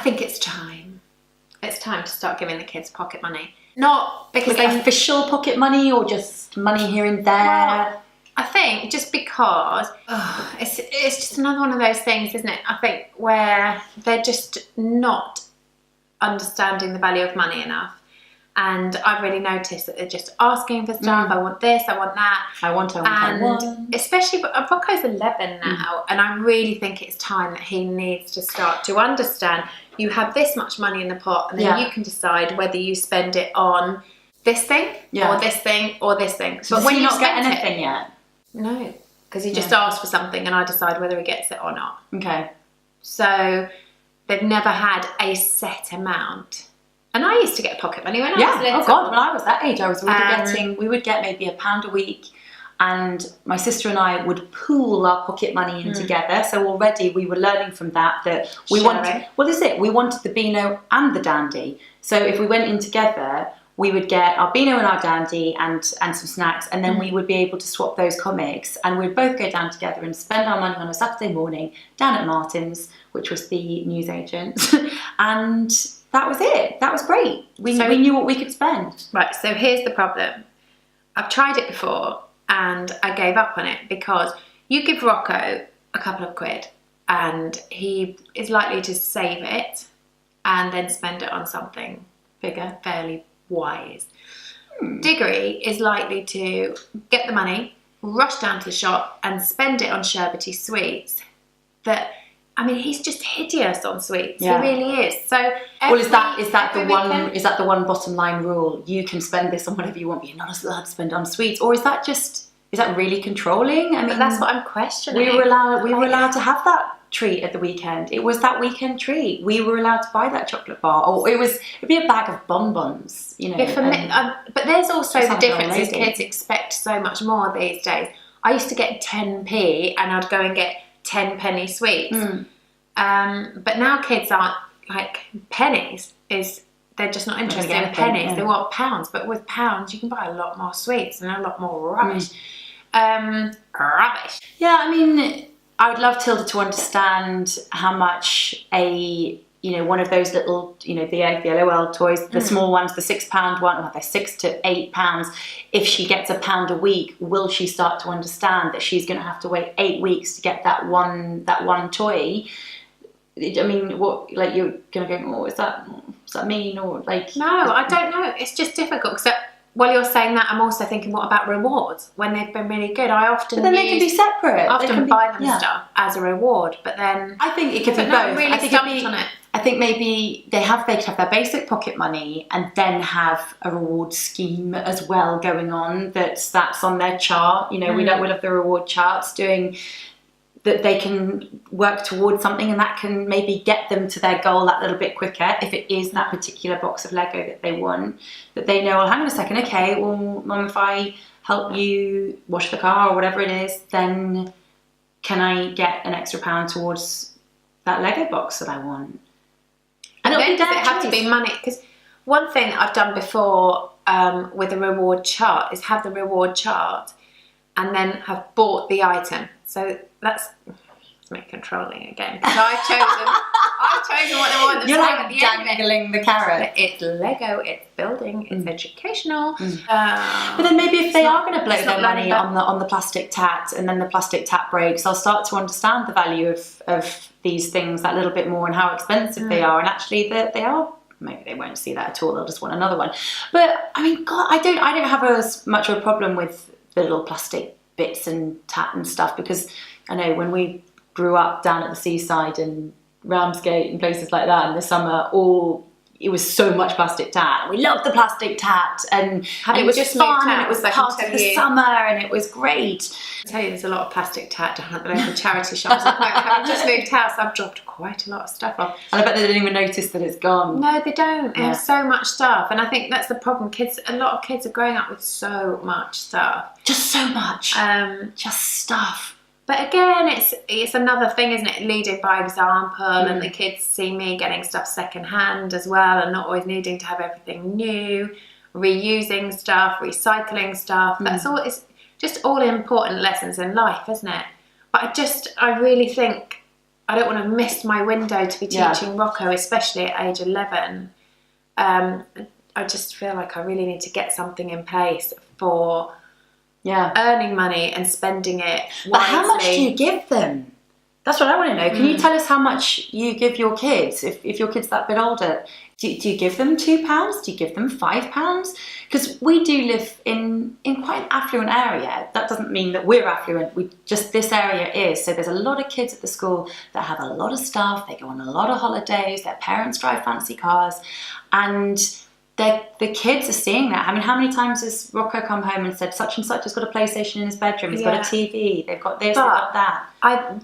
think it's time. It's time to start giving the kids pocket money. Not because like official pocket money or just money here and there? Well, I think just because it's just another one of those things, isn't it? I think where they're just not understanding the value of money enough. And I've really noticed that they're just asking for stuff. I want this, I want that. I want. Especially, Rocco's 11 now, and I really think it's time that he needs to start to understand you have this much money in the pot, and then you can decide whether you spend it on this thing, or this thing, or this thing. So when you not get anything yet? No, because he just asked for something and I decide whether he gets it or not. Okay. So they've never had a set amount. And I used to get pocket money when I was little. Oh God, when I was that age, I was already we would get maybe £1 a week, and my sister and I would pool our pocket money in together. So already we were learning from that we wanted, well, this is it, we wanted the Beano and the Dandy. So if we went in together, we would get our Beano and our Dandy and some snacks, and then we would be able to swap those comics, and we'd both go down together and spend our money on a Saturday morning down at Martin's, which was the newsagent, and that was it. That was great. We knew what we could spend. Right, so here's the problem. I've tried it before and I gave up on it, because you give Rocco a couple of quid and he is likely to save it and then spend it on something bigger, fairly wise. Diggory is likely to get the money, rush down to the shop and spend it on sherbety sweets that, I mean, he's just hideous on sweets. Yeah. He really is. So, well, is that the one bottom line rule? You can spend this on whatever you want, but you're not allowed to spend it on sweets. Or is that really controlling? I mean, but that's what I'm questioning. We were allowed to have that treat at the weekend. It was that weekend treat. We were allowed to buy that chocolate bar, or it'd be a bag of bonbons. You know. Yeah, for me, but there's also the difference is kids expect so much more these days. I used to get 10p, and I'd go and get 10 penny sweets. But now kids aren't like pennies. They're just not interested in pennies. They want pounds. But with pounds, you can buy a lot more sweets and a lot more rubbish. Rubbish. Yeah, I mean, I would love Tilda to understand how much one of those little, the LOL toys, the small ones, the £6 one, they're £6 to £8. If she gets £1 a week, will she start to understand that she's going to have to wait 8 weeks to get that one toy? I mean, what, like, you're going to go, oh, does that mean, or like... No, I don't know. It's just difficult, because while you're saying that, I'm also thinking, what about rewards? When they've been really good, I often they can be separate. I often buy them stuff as a reward, but then... I think it could be both. I'm really stumped on it. I think maybe they could have their basic pocket money and then have a reward scheme as well going on that's on their chart. You know, we'll have the reward charts doing... that they can work towards something, and that can maybe get them to their goal that little bit quicker if it is that particular box of Lego that they want. That they know, well, hang on a second, okay, well, Mum, if I help you wash the car or whatever it is, then can I get an extra £1 towards that Lego box that I want? And then does it have to be money? Because one thing that I've done before with a reward chart is have the reward chart and then have bought the item. So that's me controlling again, because I've chosen what I want. You're like dangling the carrot. It's Lego, it's building, it's educational. But then maybe if they are going to blow their money on the plastic tat, and then the plastic tat breaks, they'll start to understand the value of these things that little bit more and how expensive they are, and actually that they are. Maybe they won't see that at all. They'll just want another one. But I mean, God, I don't have as much of a problem with the little plastic bits and tat and stuff, because I know when we grew up down at the seaside and Ramsgate and places like that in the summer, it was so much plastic tat. We loved the plastic tat, and it was just fun, and it was part of the summer, and it was great. I tell you, there's a lot of plastic tat down at the local charity shops. Having just moved house, I've dropped quite a lot of stuff off. And I bet they didn't even notice that it's gone. No, they don't. They have so much stuff, and I think that's the problem. A lot of kids are growing up with so much stuff. Just so much. Just stuff. But again, it's another thing, isn't it? Leading by example, and the kids see me getting stuff secondhand as well, and not always needing to have everything new, reusing stuff, recycling stuff. That's all. It's just all important lessons in life, isn't it? But I really think I don't want to miss my window to be teaching Rocco, especially at age 11. I just feel like I really need to get something in place for earning money and spending it wisely. But how much do you give them? That's what I want to know. Can you tell us how much you give your kids if your kid's that bit older? Do you give them £2? Do you give them £5? Because we do live in quite an affluent area. That doesn't mean that we're affluent. This area is. So there's a lot of kids at the school that have a lot of stuff. They go on a lot of holidays. Their parents drive fancy cars, and the kids are seeing that. I mean, how many times has Rocco come home and said such and such has got a PlayStation in his bedroom, he's got a TV, they've got this, they've got that.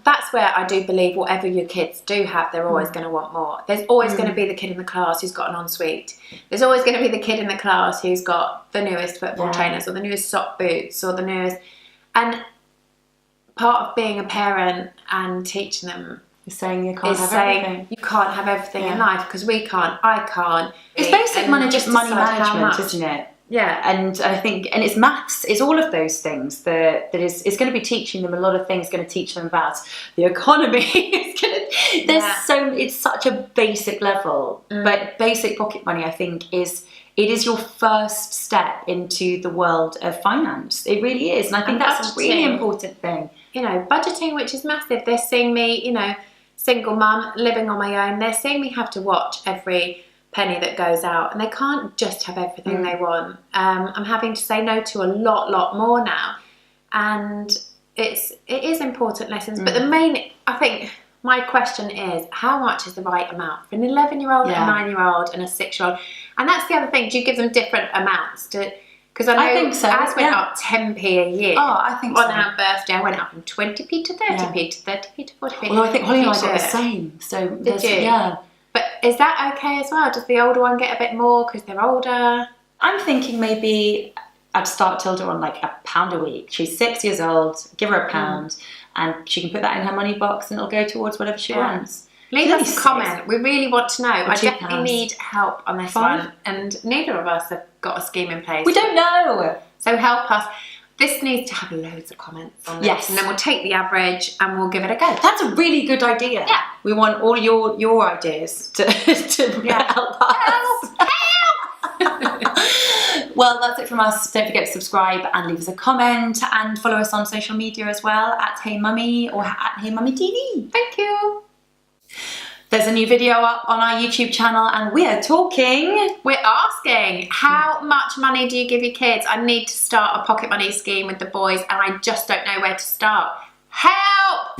That's where I do believe whatever your kids do have, they're always going to want more. There's always going to be the kid in the class who's got an ensuite. There's always going to be the kid in the class who's got the newest football trainers or the newest sock boots or the newest... And part of being a parent and teaching them is saying you can't have everything. You can't have everything in life, because we can't, I can't. It's basic money management, isn't it? Yeah. And I think, and it's maths, it's all of those things that is going to be teaching them a lot of things, going to teach them about the economy. It's such a basic level, but basic pocket money, I think, is your first step into the world of finance. It really is. And I think that's a really important thing. You know, budgeting, which is massive. They're seeing me, you know, single mum, living on my own. They're seeing me have to watch every penny that goes out, and they can't just have everything they want. I'm having to say no to a lot more now, and it is important lessons. But I think my question is, how much is the right amount for an 11-year-old, a 9-year-old, and a 6-year-old? And that's the other thing. Do you give them different amounts? Because I think so. Ours went up 10p a year. Oh, I think so. On our birthday, I went up from 20p to 30p to 30p to 40p. Well, I think Holly and I got the same. So did you? Yeah. But is that okay as well? Does the older one get a bit more because they're older? I'm thinking maybe I'd start Tilda on like £1 a week. She's 6 years old. Give her £1, and she can put that in her money box, and it'll go towards whatever she wants. Leave us a comment. We really want to know. I definitely need help on this one, and neither of us have got a scheme in place. We don't know. So help us. This needs to have loads of comments on this. Yes. And then we'll take the average and we'll give it a go. That's a really good idea. Yeah. We want all your ideas to help us. Help! Well, that's it from us. Don't forget to subscribe and leave us a comment, and follow us on social media as well, at Hey Mummy or at Hey Mummy TV. Thank you. There's a new video up on our YouTube channel, and we're asking, how much money do you give your kids? I need to start a pocket money scheme with the boys, and I just don't know where to start. Help!